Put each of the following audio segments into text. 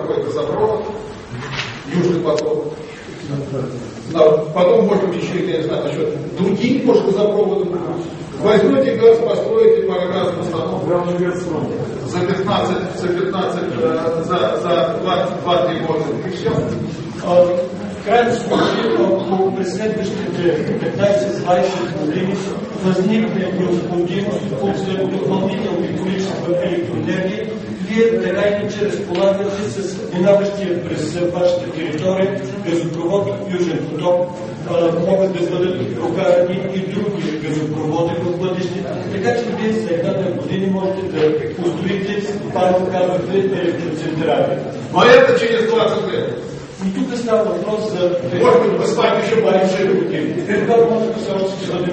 какой-то запрос, Южный поток. Потом, может быть, еще, я не знаю, насчет других газопроводов. Возьмете газ, построите парогазовую установку за 2-3 года. И все. В крайнем случае, по преследующите 15-20 години възникне необходимост от допълнителни количества електроенергия. Вие така иначе разполагате с минаващия през вашата територия газопровод Южен поток. Могат да бъдат прокарани и други газопроводи в бъдеще. Така че вие за 1-2 години можете да построите, първо казвате, електроцентрали. Но это через 20 лет. И тук става въпрос за... Може да представим еще большие години. Това може да се още ще бъде...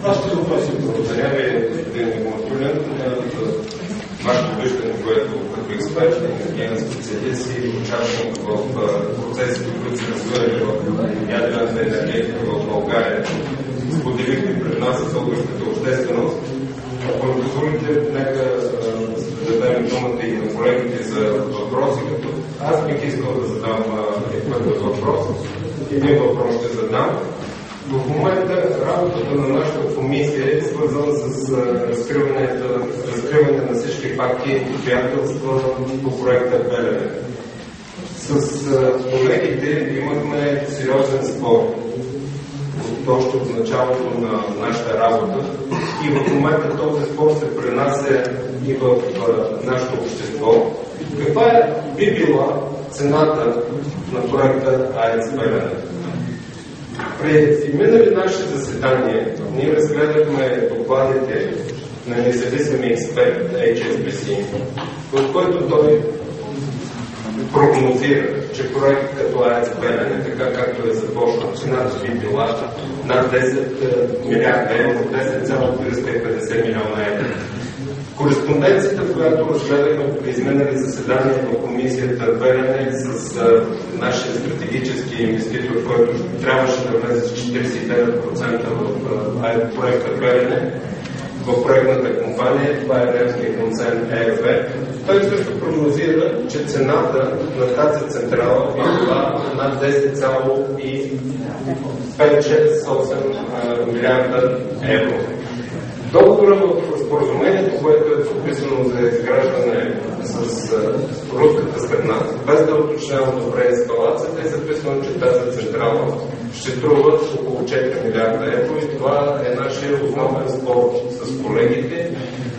Вашите въпроси. Благодаря ви, господин Матулин. Вашето виждане, което като експерт, енергиен специалист и участник в процесите, които се развивали в ядрената енергетика в България, споделихме пред нас за българската общественост. Ако ми позволите, нека да дадем думата и на колегите за въпроси, като аз бих искал да задам първият въпрос. Един въпрос ще задам. В момента работата на нашата комисия е свързана с разкриване на всички факти и обстоятелства по проекта Белене. С колегите имахме сериозен спор още от началото на нашата работа и в момента този спор се пренася и в нашето общество. Каква би била цената на проекта АЕЦ Белене? При минали наши заседания ние разгледахме докладите на независимия експерт HSBC, в който той прогнозира, че проект като АЕЦ Белене, така както е започнал, цената би била над 10 милиарда евро, 10,350 милиона евро. Кореспонденцията, която разгледахме при изминали заседания в комисията Белене с нашия стратегически инвеститор, който трябваше да влезе с 49% в проекта Белене, в проектната компания, това е немския концерн ЕРВ, той също прогнозира, че цената на тази централа би била над 10,5-6-8 милиарда евро. Договора в споразумението, което е подписано за изграждане с руската страна, без да е уточнено добре ескалацията, е записано, че тази централа ще струва около 4 милиарда евро и това е нашия основен спор с колегите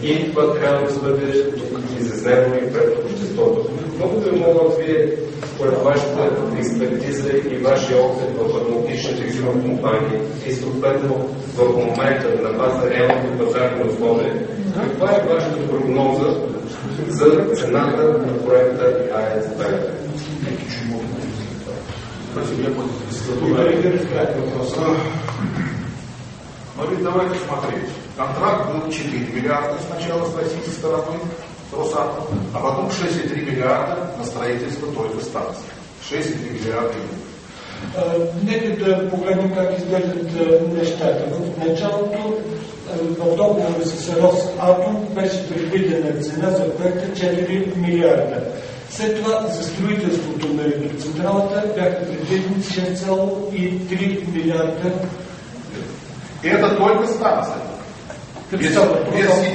и това трябва да бъде тук изяснено и пред обществото. Много да ви моля, вие, според вашата експертиза и вашия опит в атлантичните компании и съответно в момента на база реалното пазарно условие, каква е вашата прогноза за цената на проекта АЕЦ Белене? Давайте смотреть. Контракт был 4 миллиарда сначала с российской стороны, с Росатом, а потом 6,3 миллиарда на строительство только станции. 6,3 милиарда. Нека да погледнем как изглеждат нещата. В началото в договора с Росатом беше предвидена цена за проекта 4 милиарда. След това за строителството на електроцентралата бяха предвидени 6,3 милиарда. И это только станция. Без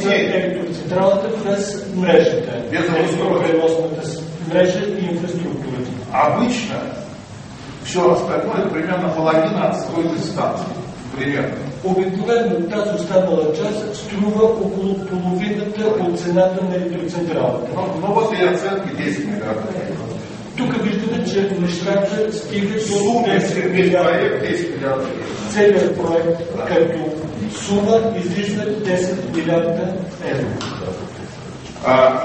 електроцентралата без мрежата. Без преносната мрежа и инфраструктурата. Обычно все остальное примерно половина от стоимости станции. Примерно. Обикновено тази останала част струва около половината от цената на електроцентралата. Но вот и оценки 10 милиарда. Тук виждаме, че нещата стигат до 10 милиарда. Целият проект като сума излиза 10 милиарда евро.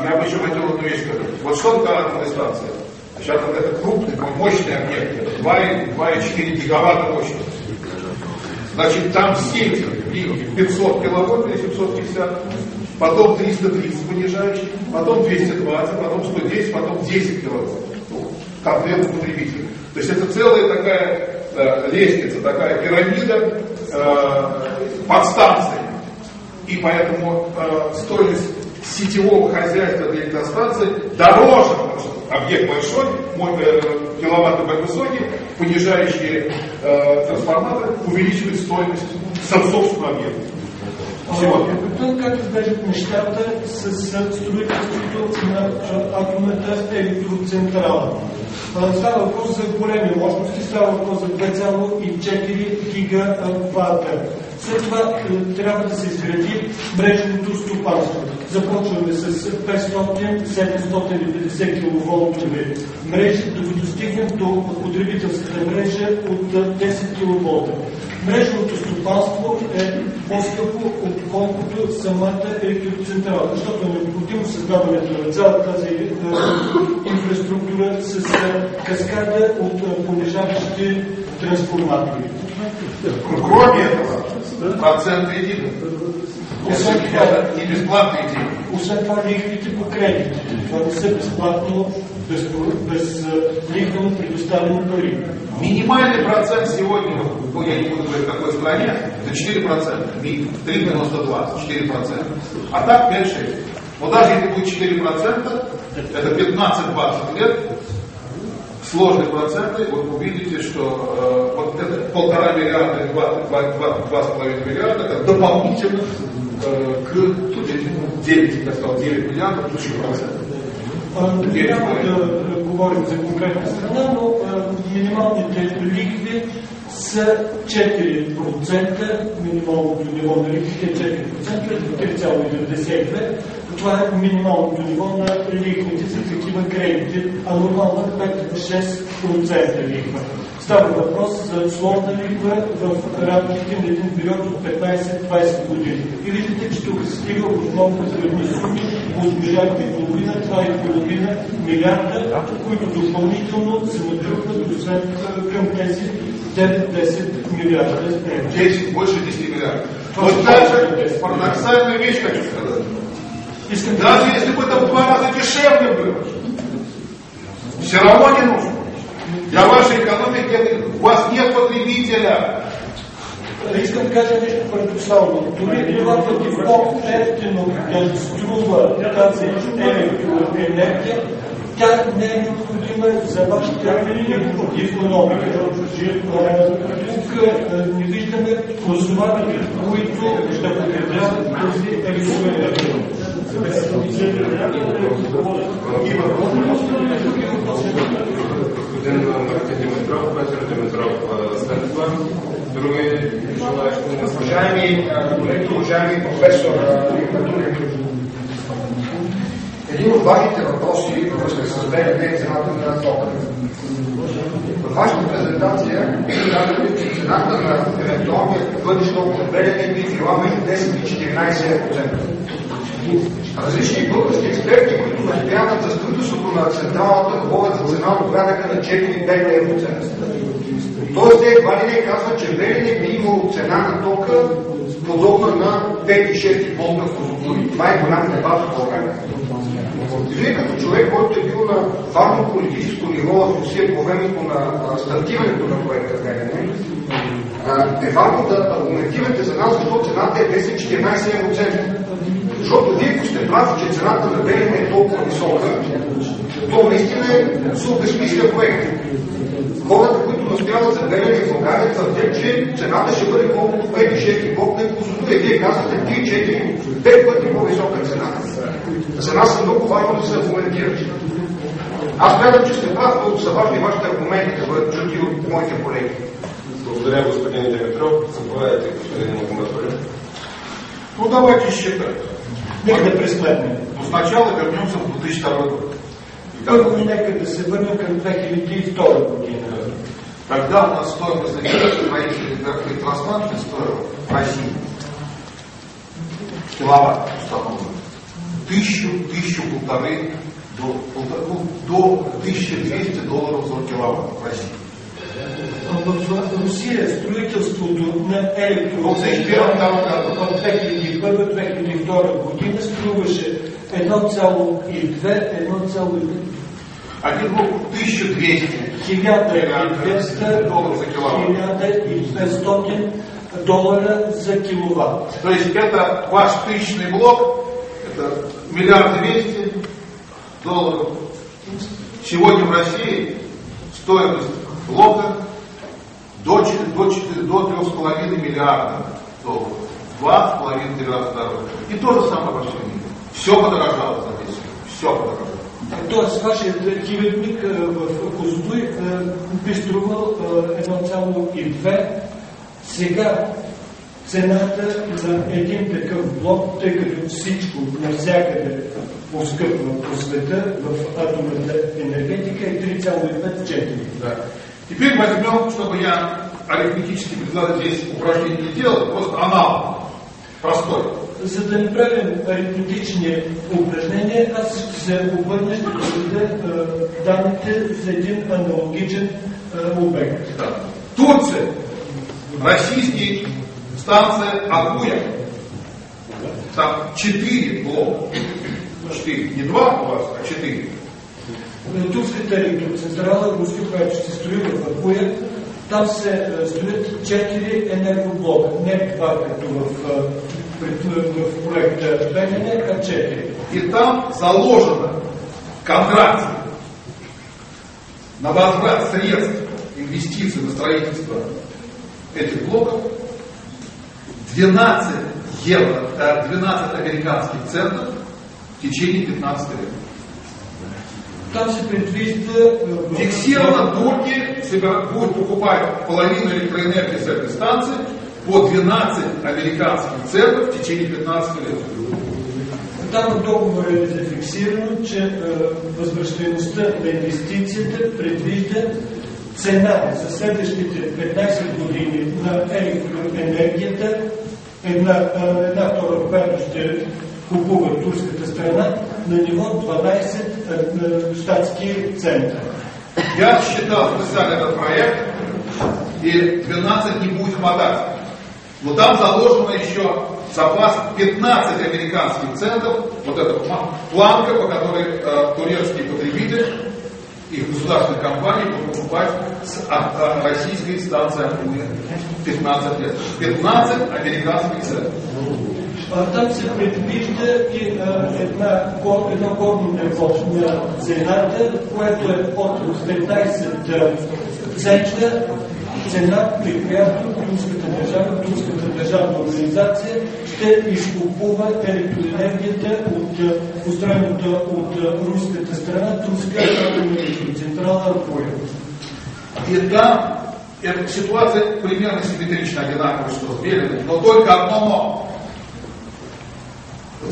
Я бы еще хотел одну вещь сказать. Вот что такое атомная станция? Сейчас вот это крупный, мощный объект. 2,4 гигаватта мощности. Значит, там сеть 500 киловольт или 750, потом 330 понижающих, потом 220, потом 110, потом 10 киловольт. Конкретно потребителей. То есть это целая такая лестница, такая пирамида подстанций. И поэтому стоимость сетевого хозяйства для электростанции дороже объект большой, киловатты высокие, понижающие трансформаторы увеличивают стоимост собственного объекта. Потом как изглеждат нещата с строителството на атомната електроцентрала. Става въпрос за големи мощности, става въпрос за 2,4 гигавата. След това трябва да се изгради мрежното стопанство. Започваме с 500-750 киловолтови мрежи, да достигнем до потребителската мрежа от 10 киловолта. Мрежното стопанство е по-скъпо, отколкото самата електроцентрала, защото е необходимо създаването на цялата тази инфраструктура с каскада от понижаващи трансформатори. Кроме этого, процент кредита. И безплатные деньги. Освен това, лихвите по кредити. Това не са безплатно, безлихвено предоставени пари. Минимальный процент сегодня, я не буду говорить в какой стране, это 4%, 3,92, 4%. А так 5-6. Но даже если будет 4%, это 15-20 лет, сложные проценты, вот вы видите, что вот это 1,5 миллиарда и 2,5 миллиарда, это дополнительно к 9, я сказал, 9 миллиардов, плюс 4%. Няма да говорим за конкретна страна, но минималните лихви са 4%, минималното ниво на лихвите е 4%, 3,92%. Това е минималното ниво на лихвите за такива кредити, а нормално е 5-6% лихва. Става въпрос за сложна лихва в рамките на един период от 15-20 години. И виждате, че тук се стига отново средни суми от милиарда и половина, 2,5 милиарда, които допълнително се натрупват до сметка към тези 9-10 милиарда. 10, больше 10 миллиардов. Вот даже парадоксальная вещь хочу сказать. Даже если бы это в 2 раза дешевле было, все равно не нужно. Для вашей экономики у вас нет потребителя. Искам да кажа нещо парадоксално. Дори това пъти по-ефтино да струва тази електроенергия, тя не е необходима за вашата икономика. Тук не виждаме консуматори, които ще потребяват тази електроенергия. Господин Мартин Димитров, Петър Димитров след това. Други желаящи? Уважаеми колеги, уважаеми професор, един от важните въпроси във връзка с БНБ е цената на тока. В вашата презентация казахте, че цената на евентуалния бъдещ ток от БНБ би била между 10 и 14%. Различни български експерти, които настояват за строителството на централата, говорят за цена от порядъка на 4-5 евроцента. Тоест, те едва ли не казват, че Белене би имало цена на тока подобна на 5-6 болт на козлодури. Това е голям дебат в България. Вие като човек, който е бил на важно политическо ниво в Русия по времето на стартирането на проекта Белене, е важно да аргументирате за нас, защо цената е 10-14 евроцента. Защото вие, ако сте прави, че цената на Белене е толкова висока, то наистина се обезмисля проект. Хората, които настояват за Белене в България, твърдят, че цената ще бъде колкото 5-6 блок на Козлодуй. Вие казвате 3-4-5 пъти по-висока цена. За нас е много важно да се аргументират. Аз смятам, че сте прав, колко са важни вашите аргументи да бъдат чути от моите колеги. Благодаря, господин Димитров. Заповядайте, господин Мухаммадов. Ну давайте считать. Нека да пресметнем. Но сначала вернемся в 2002 год. Първо нека да се върнем към 2002 година. Когда у нас стоимость электростанции стоила в России киловатт установлен 1000-1500 до $1200 за киловатт в России. В Русия строителството на електроцентрала в 2001-2002 година струваше 1,2-1,5. Один блок 1200 $1200 за киловатт. То есть это ваш тысячный блок, это $1,2 миллиарда $1 Сегодня в России стоимость блока до 3,5 миллиарда долларов. 2,5 раза дороже. И то же самое во всем мире. Все подорожало за 10 лет. Все подорожало. Тоест, вашият хилядник в Козлодуй би струвал 1,2. Сега цената за един такъв блок, тъй като всичко навсякъде поскъпва по света в атомната енергетика е 3,5-4. Да. Теперь возьмем, чтобы я арифметически предложил здесь упражнение не делал, просто аналог. Простой. За да не правим аритметични упражнения, аз ще се обърна, ще доведа данните за един аналогичен обект. Да. Турция, российские станция Акуя, там 4 блока. 4, не 2 у вас, а 4. Турската електроцентрала, руска, която ще се строи в Акуя, там се строят 4 енергоблока, не 2, като в проекта Белене, а 4. И там заложено в контракте на возврат средств, инвестиций на строительство этих блоков 12 американских центов в течение 15 лет. Там се предвижда... Фиксировано, турки будут покупать половину электроэнергии с этой станции по 12 американских центов в течение 15 лет. Там в договора е зафиксирано, че възвръщаемостта на инвестицията предвижда цена за следващите 15 години на електроенергията, една втора, която ще купува турската страна, на ниво 12 щатски цента. Я считал специально этот проект, и 12 не будет хватать. Но там заложено еще запас 15 американских центов, вот эта планка, по которой турецкие потребители и государственные компании будут покупать от российской станции Акуя 15 лет. 15 американских центов. Там се предвижда и едно горно ниво на цената, което е от 15 цента, цена, при която турската държавна организация ще изкупува електроенергията от построената от руската страна, турска електроцентрала Акуя. И там ситуация примерно симметрично одинаковая, что с Белене, но только одно но.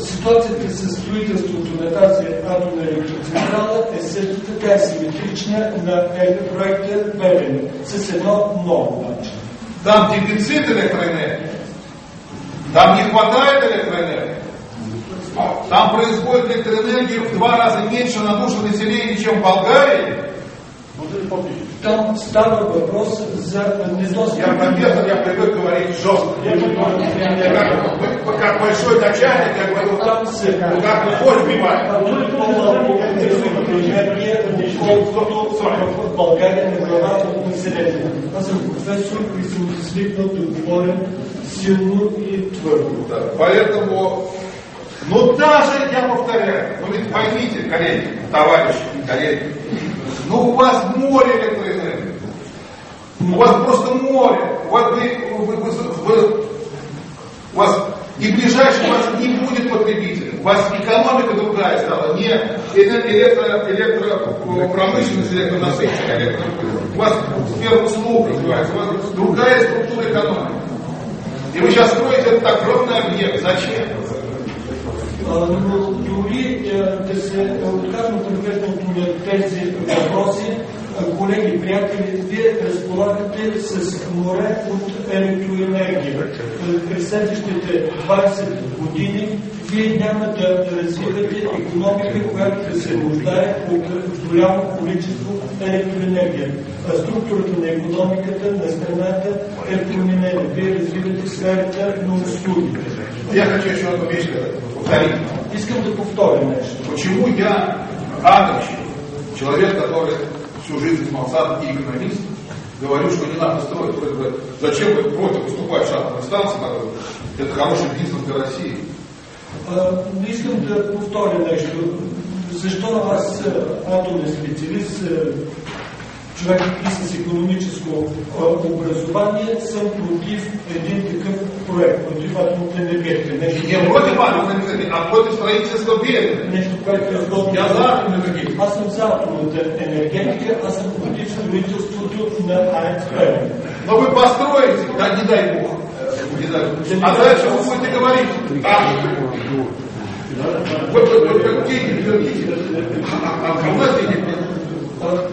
Ситуацията с строителството на тази атомна електроцентрала е също така симетрична на проекта Белене, с едно много обаче. Там дефицит электроэнергии, там не хватает электроэнергии, там производят электроэнергию в 2 раза меньше на душу населения, чем в Болгарии. Там става въпрос за недостиг. Я профессор, я привык говорить жестко. Как большой начальник, я говорю, как вы хоть понимаете. В България на глава от населението. Аз съм професор и съм свикнал да говоря силно и твърдо. Поэтому, ну даже, я повторяю, ну ведь поймите, коллеги, товарищи и коллеги, ну у вас море электроэнергии. У вас просто море. У вас и ближайший у вас не будет потребителя. У вас экономика другая стала. Не электропромышленность, электронасыщение, у вас сфера услуг развивается. У вас другая структура экономики. И вы сейчас строите этот огромный объект. Зачем? Но дори да се откажем от разглеждането на тези въпроси, колеги, приятели, вие разполагате с море от електроенергия. През следващите 20 години вие няма да развивате икономика, която да се нуждае от голямо количество електроенергия. Структурата на икономиката на страната е променена. Вие развивате сферата на услугите. Я хочу еще одну вещь повторить. Искам да повторя нещо. Почему я, атомщик, человек, который всю жизнь занимался и экономист, говорю, что не надо строить. Зачем вы против выступать в атомной станции? Это хороший бизнес для России. Не искам да повторя нещо. защо аз, атомен специалист, човек и с икономическо образование, съм против един такъв проект, против атомната енергетика. Не против атомната енергетика, а против строителство Белене. Нещо, което е сходно. Я за атомната енергетика. Аз съм за атомната енергетика, аз съм против строителството на АЕЦ Белене. Но вы построите, да не дай Бог. А дальше вы будете говорить. Вот деньги, а у нас денег нет.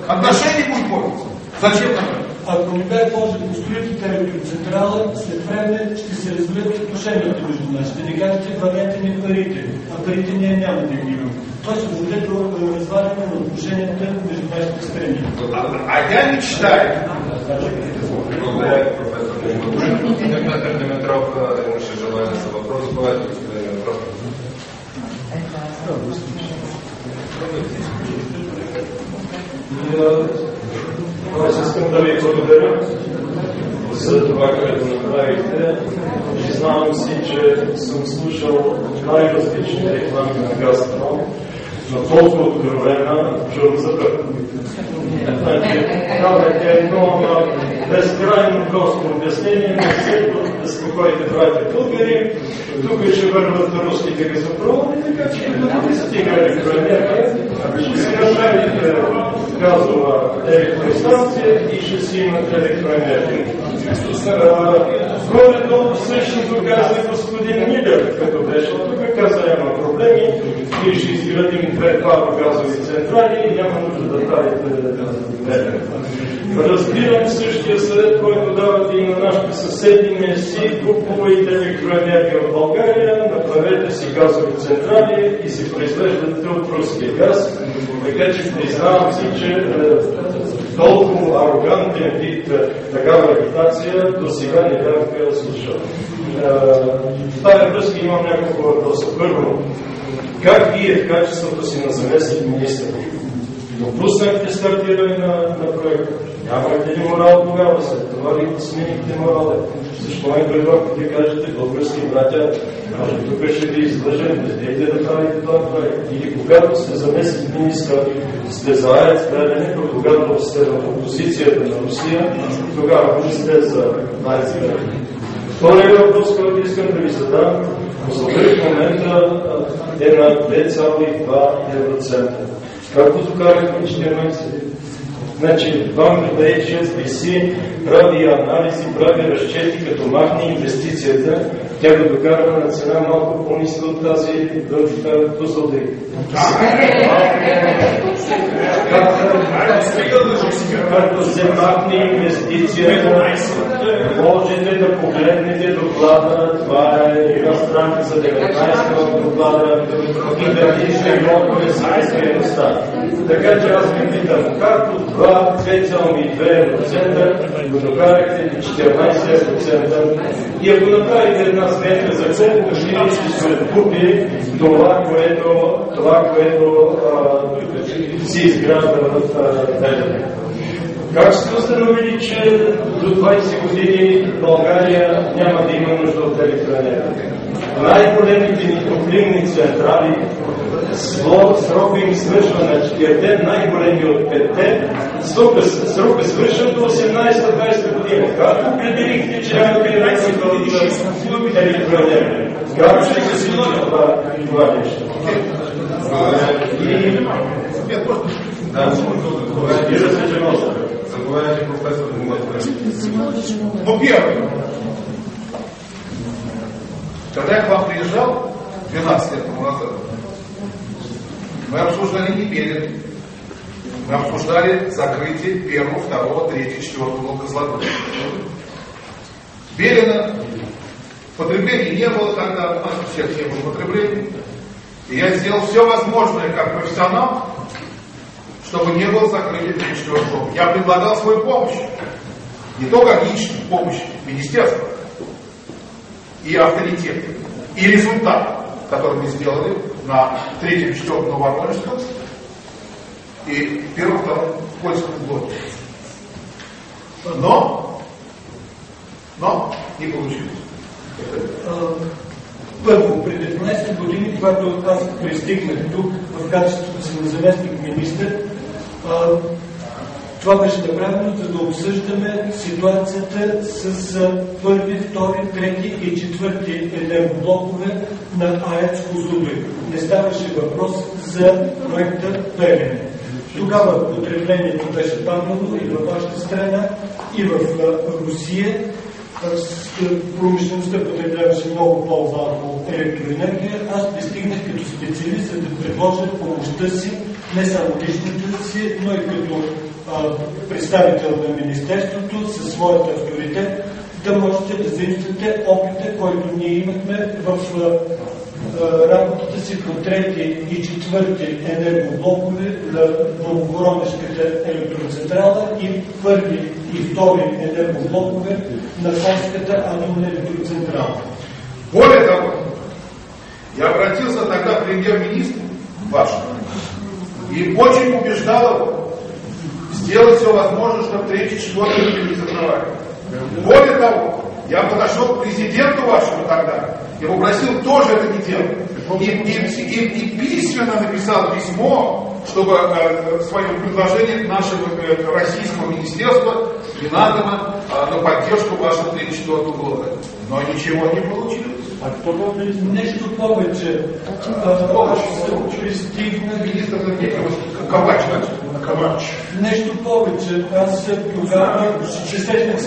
Отношения будет портиться. Зачем нам? Ако не дай Боже построите електроцентрала, след време ще се развият отношенията между нас. Ще ни кажете, върнете ни парите, а парите ние няма да ги имаме. Това ще доведе до разваляне на отношенията между нашите страни. А я мечтаю. Благодаря, професор Димитров. Димитров имаше желание за въпрос. Заповядайте, господин Димитров. Аз искам да ви благодаря за това, което направихте. Признавам си, че съм слушал най-различни реклами на Газпром, но толкова откровена чувам за първ. Давайте едно безкрайно просто обяснение на всеки, спокойте, братя българи. Тук ще върват руските газопроводи, така че да не стига електроенергия. Ще си направите газова електростанция и ще си имате електроенергия. Горе-долу същото каза господин Милер, като беше тук, каза няма проблеми, ние ще изградим 2 парогазови централи и няма нужда да правите Белене. Разбирам същия съвет, който давате и на нашите съседи, не си купувайте електроенергия в България, направете си газови централи и си произвеждате от руския газ. Така че признавам си, че толкова арогантен вид такава агитация до сега не бях слушал. В тази връзка имам няколко въпроса. Първо, как вие в качеството си на заместник министър допуснахте стартиране на проекта? Нямате ли морал тогава? След това ли сменихте морала? Защо не дойдохте да кажете, български братя, тук ще ви излъжем, не дейте да правите това проект? Или когато сте заместник министър, сте за АЕЦ Белене, когато сте в опозицията на Русия, тогава не сте за АЕЦ Белене. Вторият въпрос, който искам да ви задам, в момента е на 2,2 евроцента. Как го докарахме 14? Значи, банката HSBC прави анализи, прави разчети, като махне инвестицията, тя го докарва на цена малко по-ниска от тази Тузълдей. Като се махне инвестицията, можете да погледнете доклада, това е на страница 19 доклада и да видите много несъстоятелността. Така че аз ви питам, как от 2,2% го докарахте 14%, и ако направите една сметка за колко години ще се откупи това, което си изгражда в Белене. Как сте установили, че до 20 години България няма да има нужда от електроенергия? Най-големите ни топлинни централи, срока им свършва на 4 най-големи от 5-те, срока свършва до 18-20 година. Как определихте, че няма да има нужда от електроенергия? Как ще се случи това нещо? Заповядайте, професор Димитров. Ну, первое. Когда я к вам приезжал 12 лет тому назад, мы обсуждали не Белене. Мы обсуждали закрытие 1, 2, 3, 4 козлодоя. Белена потребления не было тогда, у нас у всех не было потребления. И я сделал все возможное как профессионал, чтобы не было закрытия 3-4 дома. Я предлагал свою помощь. Не только личную помощь министерства и авторитет, и результат, который мы сделали на 3-4 Воронежском и 1-2 Польском блоке. Но не получилось. Първо, преди 12 години, когато аз пристигнах тук в качеството си на заместник-министър, това беше направено, за да обсъждаме ситуацията с първи, втори, трети и четвърти енергоблокове на АЕЦ Козлодуй. Не ставаше въпрос за проекта Белене. Тогава потреблението беше паднало и във вашата страна, и в Русия. Промишлеността потребляваше много по-малко електроенергия. Аз пристигнах като специалист, за да предложа помощта си, не само личната си, но и като представител на Министерството със своят авторитет, да можете да заимствате опита, който ние имахме в работата си по трети и четвърти енергоблокове на Нововоронежската електроцентрала и първи и втори енергоблокове на Фонската атомна електроцентрала. Более того, я обратился тогда к премьер-министру вашему и очень убеждал его сделать все возможное, чтобы третий и четвертый не закрывали. Более того, я подошел к президенту вашему тогда и попросил тоже это не делать. И письменно написал письмо, чтобы свое предложение нашего российского министерства финансово на поддержку вашего 34-го года. Но ничего не получилось. Нещо повече. Министр Ковач. Нещо повече. Аз тогава се срещнах с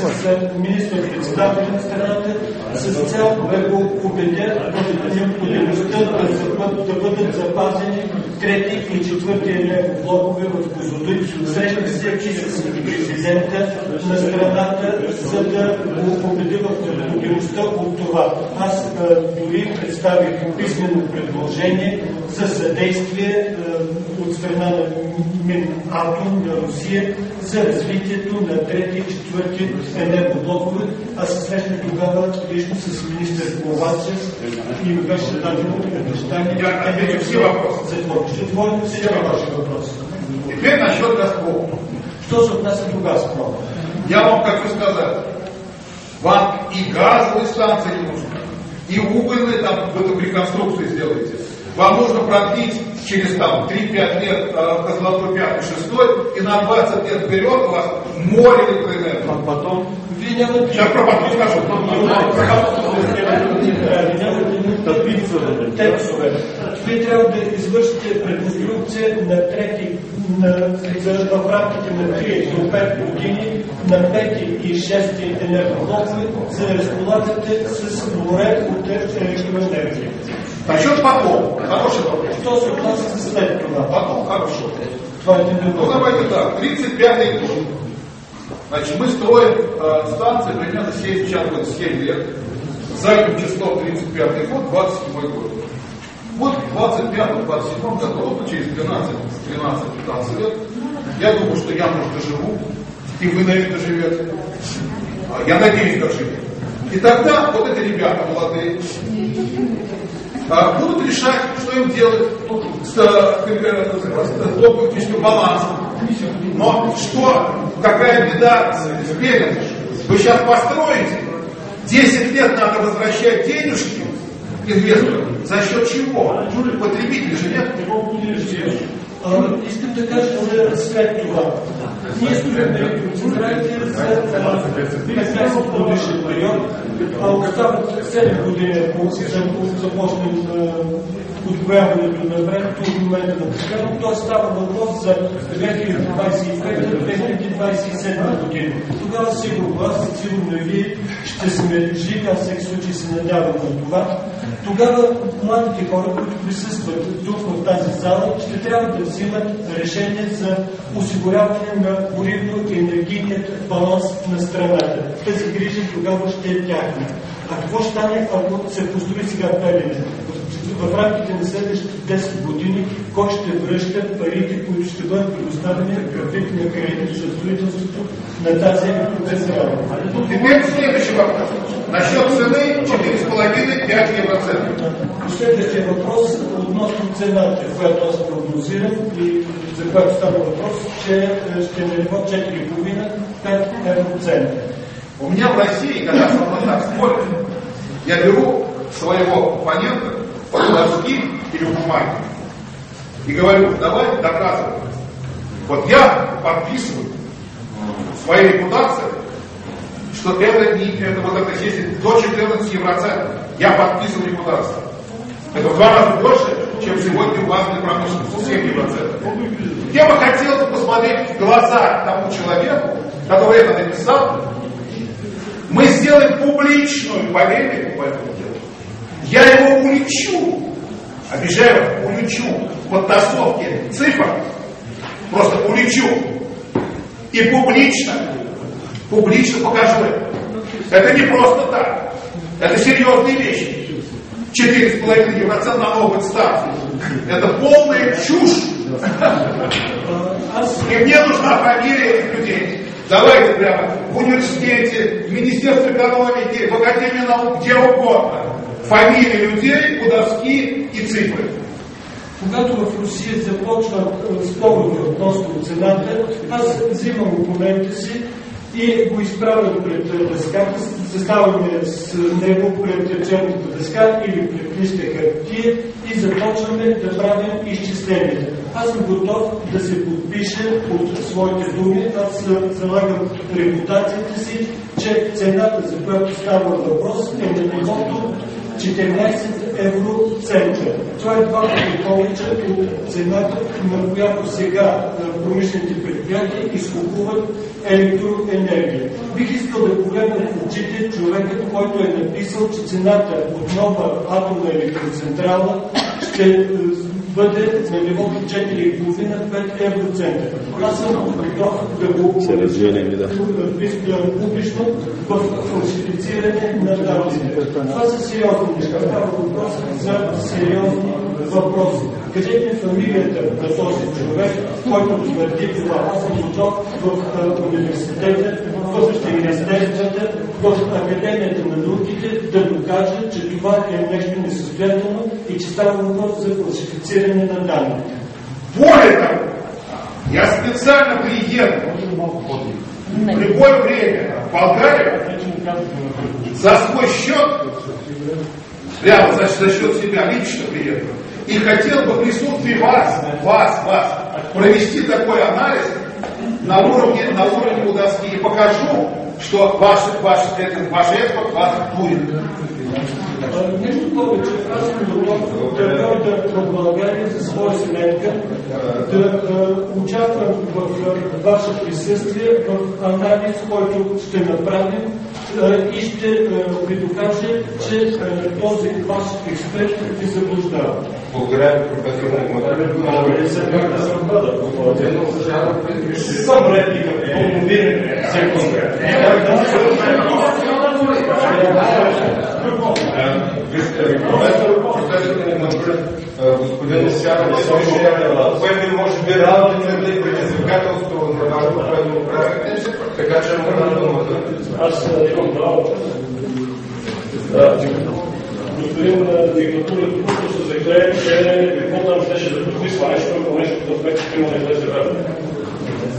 министър-председателя на страната с цел да го убедя в необходимостта да бъдат запазени трети и четвърти енергоблокове в Козлодуй. Срещнах се и с президента на страната, за да го убедя в необходимостта от това. Аз дори представих писмено предложение за съдействие от страна на Минатом на Русия за развитието на трети и четвърти енергоблокове. Аз се срещнах тогава лично с министър Ковачев и ми беше дадено обещание. Я ответил все вопросы. Ще отворим всички ваши въпроси. Теперь насчет Газпрома. Що се отнася до Газпрома? Я вам хочу сказать, вам и газовые станции не нужны, и угольные там в эту реконструкцию сделаете. Вам нужно продлить через 3-5 лет Козлодуй 5-6, и на 20 лет вперед у вас море электроэнергии. А потом? Сейчас про потом скажу. Вие трябва да извършите реконструкция на трети, в рамките на 3 до 5 години, на 5 и 6 енергоблокове, за да разполагате с море от електроенергия. Насчет потом. Хороший вопрос. Що се отнася след това? Потом хорошо. Това е един Ну добър. давайте так, 35-й год. Значит, мы строим станции примерно 7 лет. Задним числом 35-й год, 27-й год. Вот в 25-27 году, через 12-15 лет, я думаю, что я, может, доживу, и вы, наверное, доживете. Я надеюсь, доживете. И тогда вот эти ребята молодые будут решать, что им делать с топливным балансом. Но что, какая беда с Белым? Вы сейчас построите, 10 лет надо возвращать денежки инвесторам. За счет чего? Потребители же нет. Искам да кажа за след това. Ние строим електроцентралите за 15 годишен период, а остават 7 години, ако започнем отброяването на времето от момента на пускането. То става въпрос за 2025-2027 година. Тогава сигурно аз, сигурно и вие ще сме живи, аз всеки случай се надявам на това. Тогава младите хора, които присъстват тук в тази зала, ще трябва да взимат решение за осигуряване на горивно-енергийният баланс на страната. Тази грижа тогава ще е тяхна. А какво ще стане, ако се построи сега Белене? В рамките на следващите 10 години, кой ще връща парите, които ще бъдат предоставени предвид на кредит за строителството на тази електроцентрала? Теперь следующий вопрос. Насчет цены 4,5-5 евроцентов. Следващия въпрос относно цената, която аз прогнозирам и за която става въпрос, че ще е на ниво 4,5-5 евроцента. У меня в России, когда со мной так спорят, я беру своего оппонента по доски или бумаге и говорю, давай доказывай. Вот я подписываю своей репутацией, что это не, это вот это есть до 14%. Я подписываю репутацию. Это в 2 раза больше, чем сегодня у вас для промышленности, 7%. Я бы хотел посмотреть в глаза тому человеку, который это написал. Мы сделаем публичную полемику по этому делу. Я его улечу, обижаю, улечу в подтасовке цифр, просто улечу и публично покажу это. Это не просто так, это серьезные вещи. 4,5% на новую ставку. Это полная чушь. И мне нужна фамилия этих людей. Давайте прямо в университете, в Министерстве экономики, в Академии наук, где угодно. Фамилии людей, у доски и цифры. Когато в Русия започна спорове относно цената, аз взимам опонента си и го изправям пред дъската, заставаме с него пред черната дъска или пред листа хартия и започваме да правим изчисленията. Аз съм готов да се подпиша от своите думи, аз залагам репутацията си, че цената, за която става въпрос, е на нивото 14 евроцента. Това е 2 пъти повече от цената, на която сега промишлените предприятия изкупуват електроенергия. Бих искал да погледна в очите човекът, който е написал, че цената от нова атомна електроцентрала ще бъде на нивото 4,5-5 евроцента. Аз съм готов да го виждам публично в фалшифициране на данните. Това са сериозни неща. Става въпрос за сериозни въпроси. Кажете ми фамилията на този човек, който твърди това. Аз съм готов в университета, в министерствата, в Академията на науките да докажа, че това е нещо несъстоятелно и че става въпрос за фалшифициране на данни. Более того, я специально приеду в любое время в Болгарию за свой счет, прямо за счет себя лично приеду, и хотел бы в присутствии вас провести такой анализ на уровне у доски и покажу, что ваш экспорт вас дурит. Нещо повече, аз съм готов да дойда в България за своя сметка, да участвам в ваше присъствие, в анализ, който ще направим и ще ви докаже, че този ваш експерт ви заблуждава. Благодаря, професор Маталев. Мога ли се как да съм бъда? Само реплика, по-мобилен, секунда. Господин Сяров, което може би работата и предизвикателство на вашето, което го правите, така че мога думата. Аз имам право. Господин диктатура тук се загледа, че какво там щеше да подписва нещо, ако нещо да вместо има не влезе време.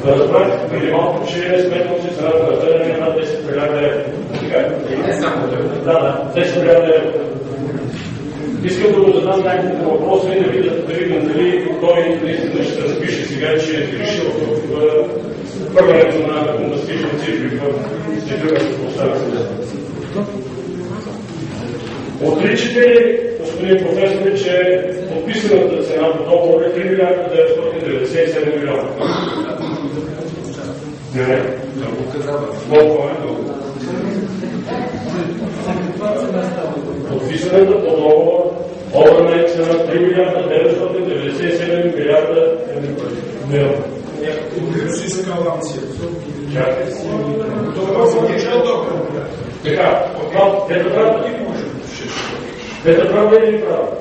Разбрах преди малко, че сметно си цената на търне е над 10 милиарда евро. Не само да, 10 милиарда евро. Искам да го задам някакъв въпрос и да видя дали той наистина ще разпише сега, че е решил в първането на фантастични цифри в четвърната поставя сега. Отричате ли, господин професор, че подписаната цена по договор е 3 милиарда 997 милиона? Не. Колко е? Подписаната по договор огромна е цена 3 милиарда 997 милиарда милиона. Русийска авансия. Чакай. Това се получава договор. Така, ето правда ли може? Ето правда или правда?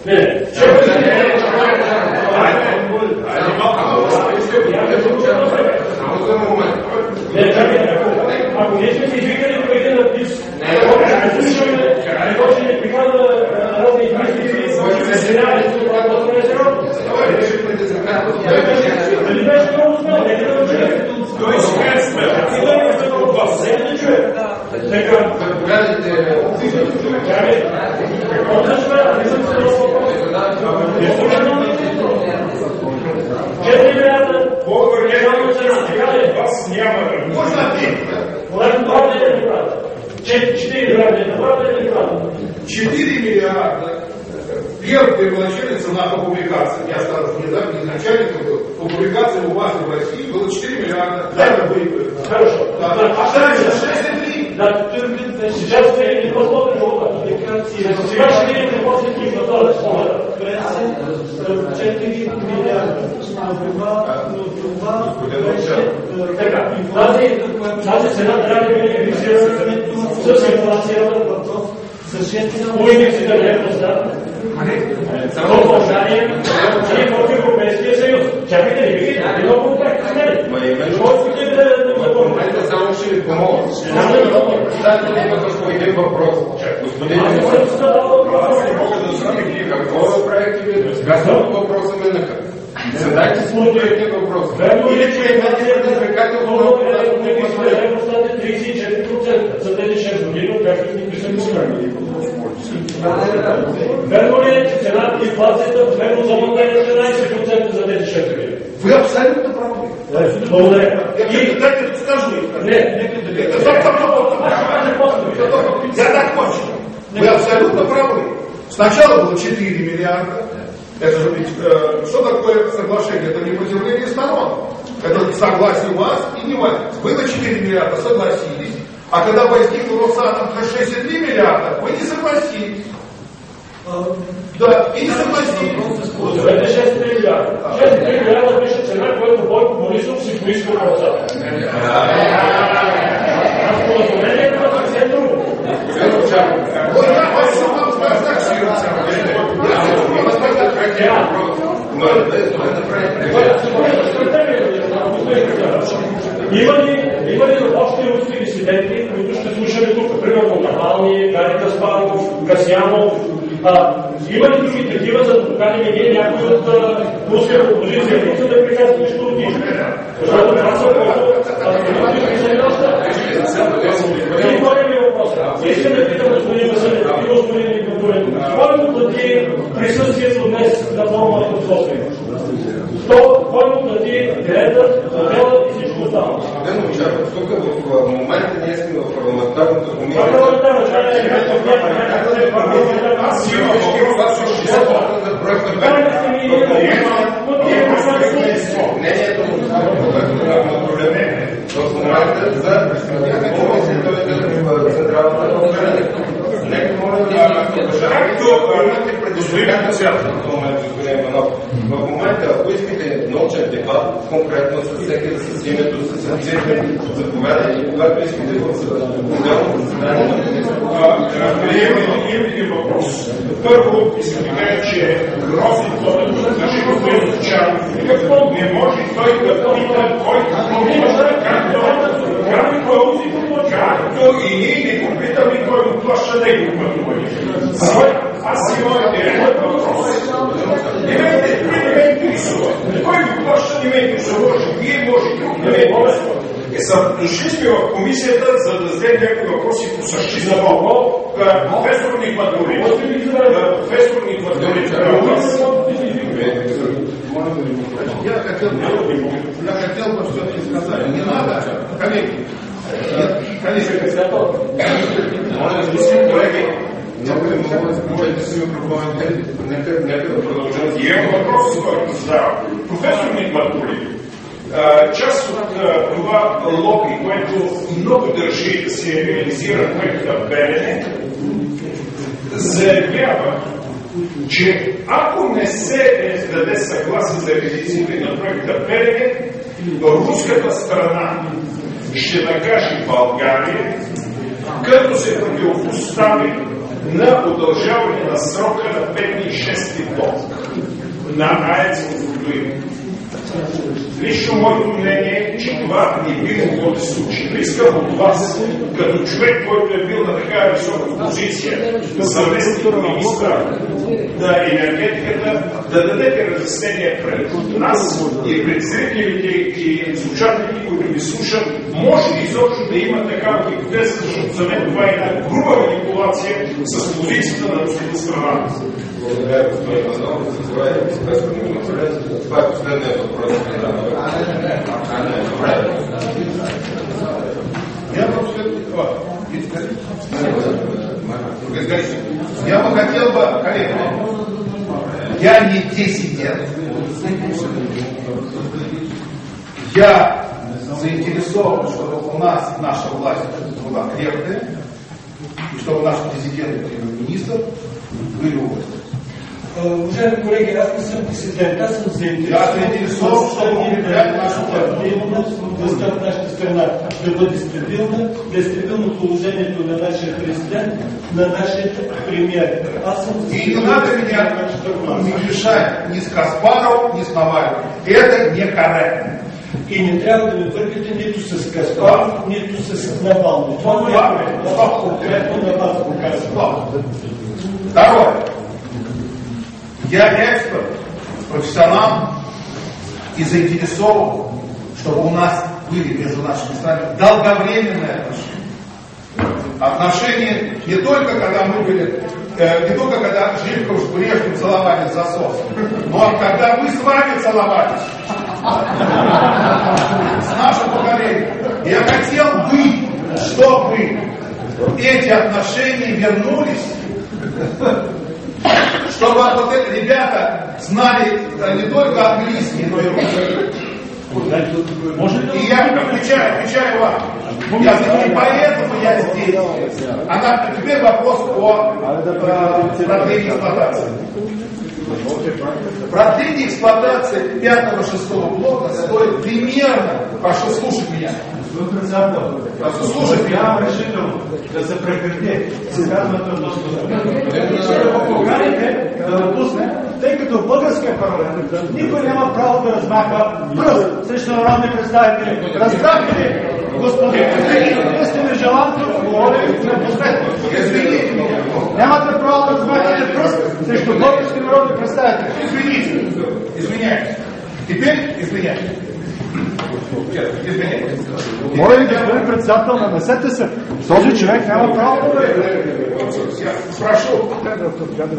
Не. Ако ние сме си извикали по един напис, не може да приказва разни измислици, да се няма да се правда, да не се рода. Дали беше много смел? Нека да го чуе. Той ще е смел. И да не се от вас. Нека да чуе. Така. няма да Можно ответить, Правда или неправда? 4 миллиарда, правда или неправда? 4 миллиарда. Первоначальная цена по публикации, я стал недавно изначально, по публикации у вас в России было 4 миллиарда. Это были. Хорошо. А дальше 6,3. Да, сейчас мы не посмотрим его. Сейчас мы не посмотрим его. 4 милиарда. Тази цена трябва да бъде регистрирана с инфлацията. Уйдите да не познат. В България и в Европейския съюз. Чакайте, не видите, едно контакт с мен. В момента само ще ви помогна. Знаете ли имаш по един въпрос? Господин какво направите вие? Сега само въпроса минаха. Задайте си един въпрос. Или че имате предизвикателство на 34% за тези 6 години, както ни пишем програми. Верно ли е, че цената и инфлацията в верно замътнение 13% за тези 6 години? Вы абсолютно правы. Благодаря. Дайте расскажу. Не, Я так кончу. Вы абсолютно правы. Сначала было 4 миллиарда. Это же ведь, что такое соглашение? Это не противление сторон. Это согласие вас и не вас. Было 4 миллиарда, согласились. А когда возник Росатом за 6,3 миллиарда, вы не согласились. Да, и не согласились. Это 6 миллиарда. 6 миллиарда беше цена, която Бойко Борисов си поиска от Росатом. А споразумението е съвсем друго. Я хочу вам сказать, Има ли още руски дисиденти, които ще слушаме тук, примерно Навални, Гари Каспаров, Касянов? Има ли други такива, за да поканим ние някой от руската опозиция, които са да приказват нищо от нищо? Защото това са и втория ми въпрос. Искам да питам господин Василев и господин Николаев. Кой му плати присъствието днес на форума в София? Кой му плати билета, хотела и всичко останало? Господин Овчаров, тук в момента ние сме в парламентарната комисия. Аз имам въпрос, аз ще за проекта мнението му в момента за комисията в Централната конференция. Нека моля в момента, ако искате научен дебат, конкретно с всеки с името, с цифри, заповядайте, и когато искате в отделно заседание на имам един въпрос. Първо, искам да кажа, че грозното на господин Овчаров не може той да пита както и ние не го питаме кой му плаща него пътуване. Аз имам един въпрос. Не ме интересува. Кой го плаща, не ме интересува. Вие може друг да ме интересува. Дошли сме в комисията, за да зададем някои въпроси по същество. Професор Нигматулин. Професор Нигматулин. Я хотел бы все-таки сказать. Не надо, коллеги. Нека да продължим. Имам въпрос, който задавам. Професор Нигматулин, част от това лоби, което много държи да се реализира проекта Белене, заявява, че ако не се даде съгласие за реализиране на проекта Белене, руската страна ще накаже България, като се противопостави на удължаване на срока на 5 и 6 блок на АЕЦ Козлодуй. Лично моето мнение е, че това не би могло да се случи. Но искам от вас, като човек, който е бил на такава висока позиция, заместник-министър на енергетиката, да дадете разяснение пред нас и пред зрителите и слушателите, които ви слушат, може ли изобщо да има такава хипотеза, защото за мен това е една груба манипулация с позицията на руската страна. Благодаря, господин Иванов. Това е последният въпрос. Во-первых, я не диссидент. Я заинтересован, чтобы у нас наша власть была крепкая, и чтобы наши президенты и премьер-министр были у власти. Уважаеми колеги, аз не съм диссидент, аз съм заинтересован, властта в нашата страна да бъде стабилна, да е стабилно положението на нашия президент, на нашия премиер. Аз съм И не надо меня не мешать ни с Каспаров, ни с Навальным. Это некорректно. И не трябва да ме бъркате нито с Каспаров, нито с Навални. Това не е конкретно на вас го казвам. Второе. Я эксперт, профессионал и заинтересован, чтобы у нас были между нашими странами долговременные отношения. Отношения не только когда мы были, не только когда Живков с Брежневым целовались в засос, но и когда мы с вами целовались. С нашим поколением. Я хотел бы, чтобы эти отношения вернулись, чтобы вот эти ребята знали не только английский, но и русский. И я отвечаю вам. Я не поэтому я здесь. Теперь вопрос о продлении эксплуатации. Продление эксплуатации 5-6 блока стоит примерно, прошу слушать меня. Слушать меня. Решително да се прекрати изказването относно да го поканите да напусне, тъй като в българския парламент никой няма право да размаха пръст срещу народни представители. Разбрахте ли, господин? Вие сте нежеланно говорили на последно. Нямате право да размахате пръст срещу български народни представители. Извиняюсь. Теперь извиняюсь. Моля ви, господин председател, намесете се. Този човек няма право да бъде. Спрошу.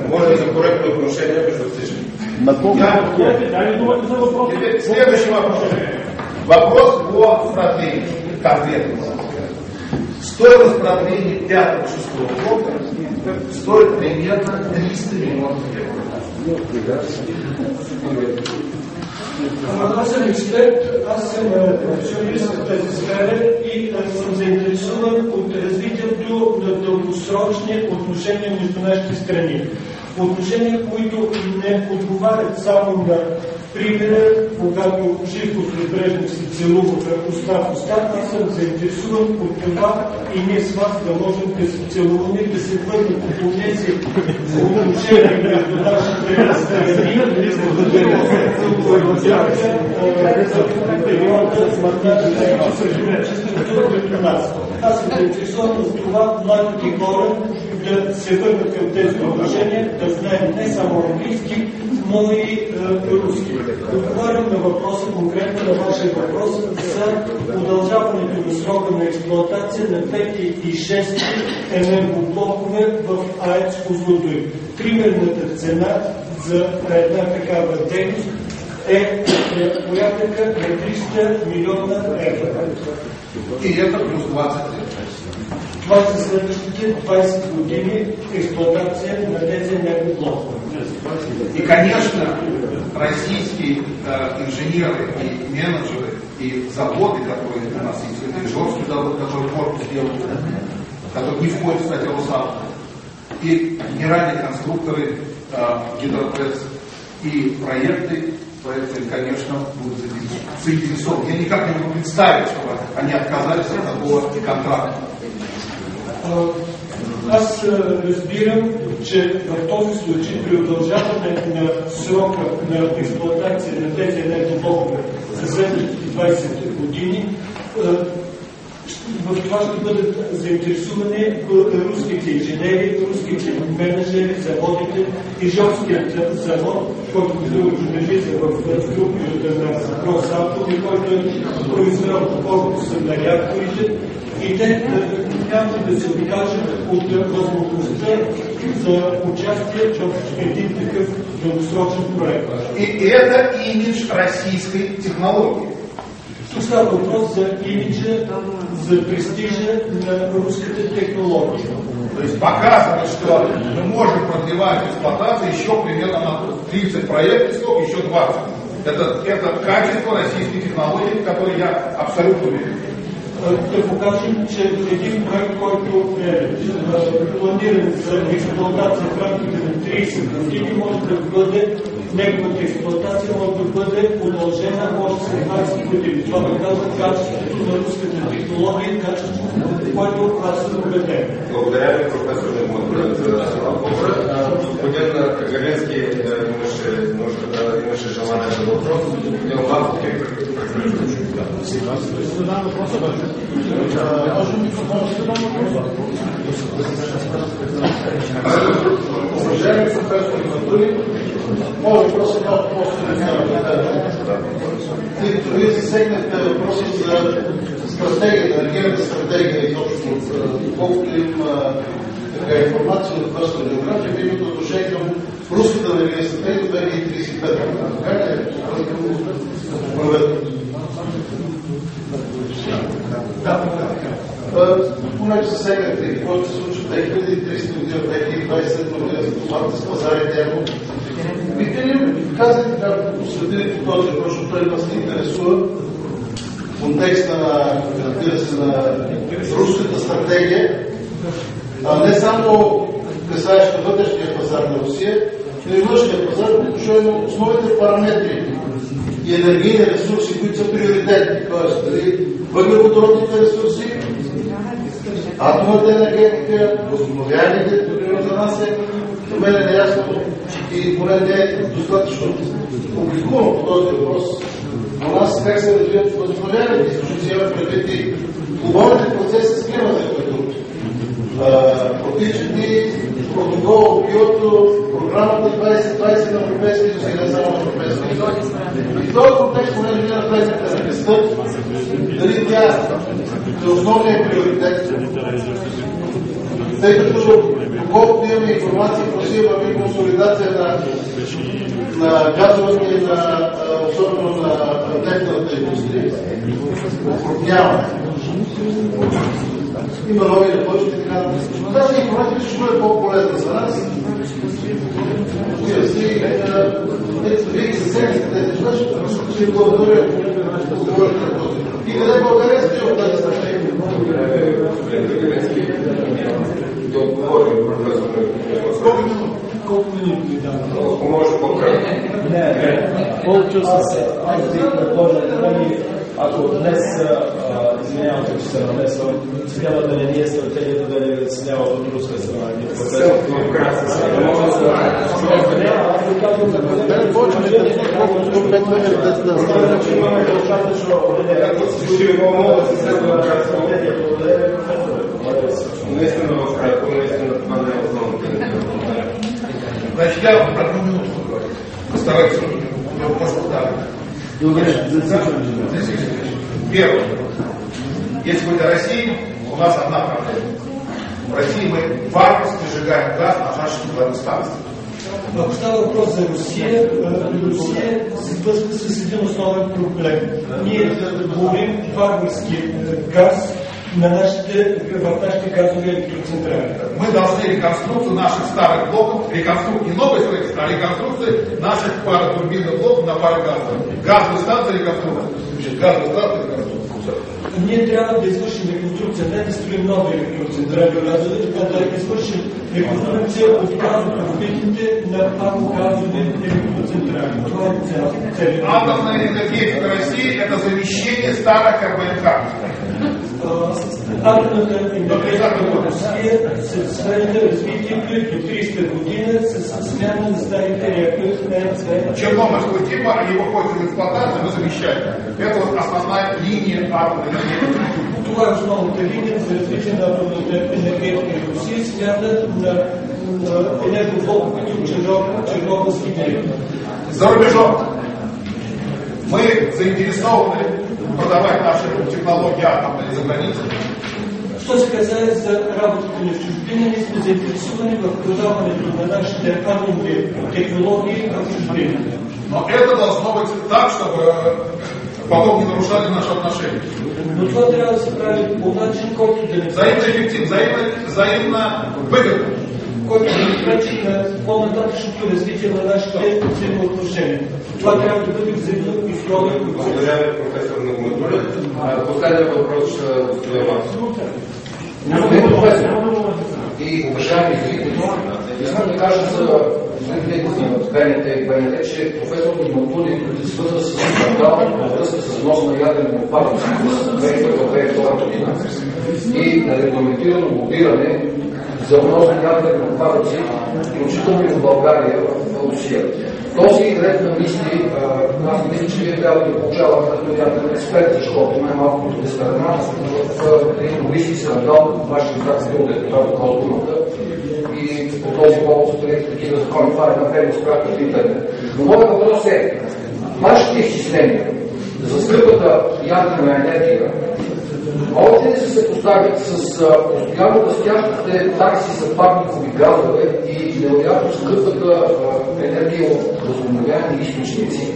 Може ли за коректно отношение между всички? Следующий вопрос. Вопрос по продлению. Конкретно. Стоимость продления 5-6 блока стоит примерно 300 миллионов евро. Аз съм експерт, аз съм професионалист в тази сфера и съм заинтересуван от развитието на дългосрочни отношения между нашите страни. Отношения, които не отговарят само на примера, когато Живков и Брежнев се целуваха уста в уста. Аз съм заинтересуван от това и ние с вас да можем да се целуваме, да се върнем по тези отношения между нашите страни, Аз съм заинтересуван от това младите хора да се върнат към тези отношения, да знаем не само английски, но и руски. Отговарям на въпроса, конкретно на вашия въпрос, за удължаването на срока на експлоатация на 5 и 6 енергоблокове в АЕЦ Козлодуй. Примерната цена за една такава дейност е порядъка на 300 милиона евро. И это плюс 20 лет. Това са следващите 20 години експлуатация на тези енергоблокове. И, конечно, российские инженеры и менеджеры и заводы, которые у нас есть, это Ижорский завод, который корпус делал, который не входит в статью Росатома, и генеральные конструкторы Гидропресс, и проекты, конечно, будут заинтересованы. Я никак не могу представить, чтобы они отказались от такого контракта. Аз разбирам, че в този случай при удължаване на срока на експлоатация на тези енергоблокове за следващите 20 години, в това ще бъдат заинтересувани руските инженери, руските менеджери, заводите. Ижорският завод, който държи се в структурата на Росатом и който е произвел корпуса на реакторите, и те няма да се откажат от възможността за участие в един такъв дългосрочен проект. И это имидж российской технологии. Тук става въпрос за имиджа, за престижа на руската технология. То есть показывает, что мы можем продлевать эксплуатацию еще примерно на 30 проектов, еще 20. Это качество российской технологии, в которой я абсолютно уверен. Да покажем, че един проект, който е планиран за експлуатация в рамките на 30 години, може да бъде, неговата експлуатация може да бъде продължена още след 20 години. Това доказва качеството на руската технология, качеството, което аз съм убеден. Благодаря ви, професор Нематурен, за отговора. Господин Галински имаше желание за въпрос. Господин Лавков е приключил. Уважаеми професор Нематурен, моят въпрос е малко по-структурен. Тъй като вие засегнахте въпроси за стратегията, енергийната стратегия изобщо, колкото има информация от вашата география, ви имате отношение към руската енергийна стратегия 2035. Така ли е? Понеже засегнахте какво се случва 2300 година, 2027 година за товарите с пазарите явно. Бихте ли казали как посветили по този въпрос, защото той вас не интересува в контекста на, разбира се, на руската стратегия, не само касаеща вътрешния пазар на Русия, но и външния пазар, по отношение на основните параметри и енергийни ресурси, които са приоритетни. Тоест, дали въглеродородните ресурси, атомната енергетика, възобновяемите, например за нас е до мен е неясно и поне не е достатъчно публикувано по този въпрос. У нас как се развиват възобновяемите източници, има предвид и глобалните процеси с климата, които протичат и протокол от Киото, програмата 2020 на Европейския съюз и не само на Европейския съюз. И в този контекст, понеже вие навлезете на местта, дали тя е основният приоритет, тъй като доколкото имаме информация в Русия върви консолидация на газовата и особено на нефтената индустрия, окрупняване. Има нови репорти и така. Тази информация ще бъде по-полезна за нас. Вие ги засегнете тези неща, ще ви благодаря. И къде България стои от тази стратегия? Да отговорим, професор. Колко минути ми дава? Ако може по-кратко. Не. Получил съм се. Аз бих предложил ако днес, извинявам се, че се намесвам, схемата не е стратегията да не разсънява от руска страна. Наистина в кратко, наистина това не е основното. Значит, я одну минуту говорю. Постараюсь, может, так. Первое. Если будет Россия, у нас одна проблема. В России мы варварски сжигаем газ на наших станциях. Ако става въпрос за Русия, Русия се сблъсква с един основен проблем. Ние говорим варварски газ в нашите газови електроцентрали. Мы должны реконструкцию наших старых блоков, не новые строительства, а реконструкции наших паротурбинных блоков на парогазовых. Газовые станции реконструкции. Газовые станции реконструкции. Ние трябва да извършим реконструкция, не да строим нови електроцентрали, а да извършим реконструкция от газопроводите на парогазови електроцентрали. Това е целият. Атомная энергетика России – это замещение старых РБМК. Атомната енергетика в Русия се свежда развитието и до 30 година с смяна на старите реактори. Чернобыльского типа, они выходят из эксплуатации, мы замещаем. Это вот основная линия атомной энергетики. Това е основната линия за развитие на атомната енергетика в Русия, смята на енергоблокове от Чернобылски директор. За рубежом. Мы заинтересованы продавать наши технологии атомные за границей. Що се касае за работата ни в чужбина, ние сме заинтересовани в продаването на нашите атомни технологии в чужбина. Но это должно быть так, чтобы потом не нарушали наши отношения. Но това трябва да се прави по начин, който да не взаимно выгодно. Който да не пречи на по-нататъчното развитие на нашите взаимоотношения. Това трябва да бъде взаимно и строго. Благодаря ви, професор Нагматуля. Последен въпрос, господин Марков. Господин професор и уважаеми зрители, искам да кажа за зрителите на БНТ и БНТ, че професор Нагматуля свързва с скандал във връзка с внос на ядрени отпадъци в 2001-2002 година и на регламентирано лобиране за внос на ядрени отпадъци, включително и в България, в Русия. Този ред на мисли, аз мисля, че вие трябва да получавате като ядрен експерт, защото най-малкото е страна в един лобистки скандал, вашите как сте от депутат от Козбурната и по този повод са приети такива закони. Това е една тема, с която в интернет. Но моят въпрос е, вашите изчисления за скъпата ядрена енергия могат ли да се съпоставят с постоянно растящите такси за парникови газове и невероятно скъпата енергия от възобновяеми източници?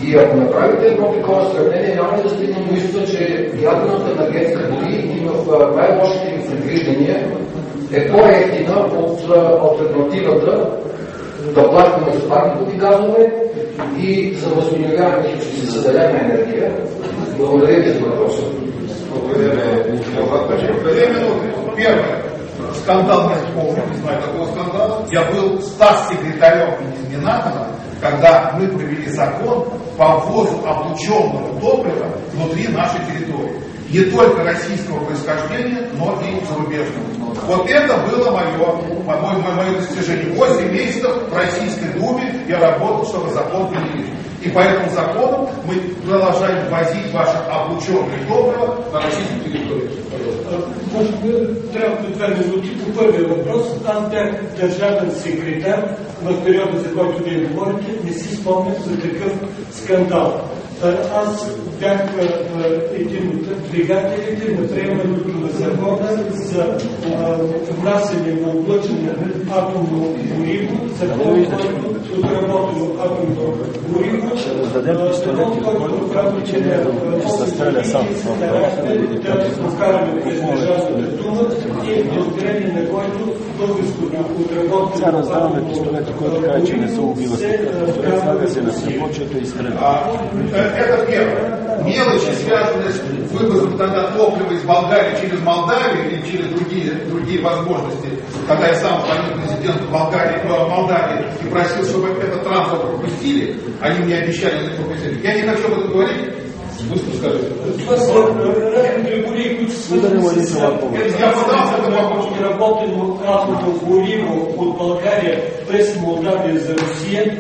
И ако направите едно такова сравнение, няма ли да стигнем до извода, че ядрената енергетика дори и в най-лошите ви предвиждания е по-евтина от алтернативата да плащаме за парникови газове и за възобновяеми източници за зелена енергия? Благодаря ви за въпроса. Две минуты. Первое. Скандал, не знаю такого скандала. Я был статс-секретарем Минатова, когда мы провели закон по ввозу облученного топлива внутри нашей территории. Не только российского происхождения, но и зарубежного. Вот это было мое достижение. 8 месяцев в Российской Думе я работал, чтобы закон приняли. И по этому закону мы продолжаем возить ваше облученное топливо на российскую территорию. Може би трябва да 2 минути по първия въпрос. Аз бях държавен секретар в периода, за който вие говорите, не си спомням за такъв скандал. Аз бях един от двигателите на приемането на закона за внасяне на облъчено атомно гориво, закон, който отработено атомно гориво, закон, който прави, че да покараме през държавната дума и благодарение на който българското отработено атомно гориво се Это первое. Мелочи, связанные с вывозом тогда топлива из Болгарии через Молдавию или через другие возможности. Когда я сам звонил президенту Молдавии и просил, чтобы этот транспорт пропустили, они мне обещали это пропустить. Я не хочу об этом говорить. Быстро скажите. Това са разни гориви, които са свързани с работено атомно гориво от България през Молдавия за Русия.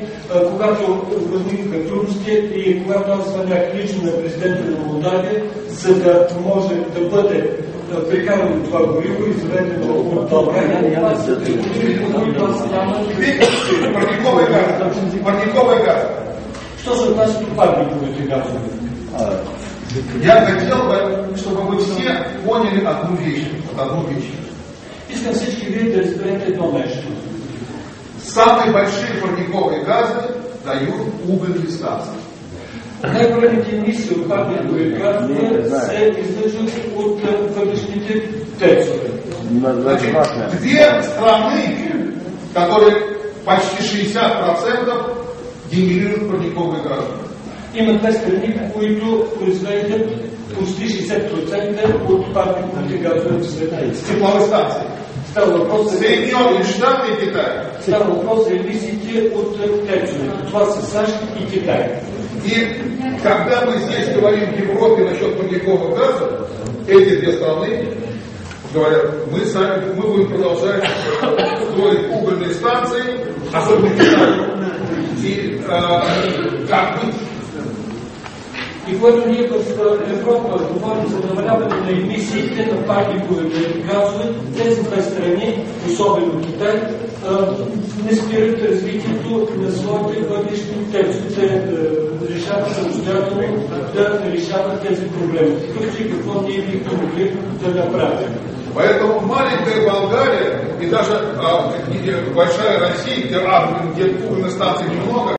Когато възникнаха трудности и когато аз звънях лично на президента на Молдавия, за да може да бъде прекарано това гориво и заведено от България. Парниковый газ. Що се отнася до парниковите газове? Я хотел бы, чтобы вы все поняли одну вещь. Искам всички вие да разберете едно нещо. Самые большие парниковые газы дают угольные станции. Най-големите емисии от парникови газове се издържат от въглищните тецове. Значит, две страны, которые почти 60% генерируют парниковые газы. Има 2 страни, които произвеждат почти 60% от парниковите газове в света. Тепловые станции. Става въпрос за Съединените щати и Китай. Става въпрос за емисиите от течовете. Това са САЩ и Китай. И когда мы здесь говорим в Европе насчет парникового газа, эти две страны говорят, мы будем продолжать строить угольные станции, особенно Китай. И как быть? И когато ние в Европа говорим за намаляване на емисиите на парниковите газове, тези 2 страни, особено Китай, не спират развитието на своите въглищни тецове. Те решават самостоятелно да решават тези проблеми. Както какво ние бихме могли да направим. Поэтому маленькая Болгария и даже большая Россия, где угольных станций немного,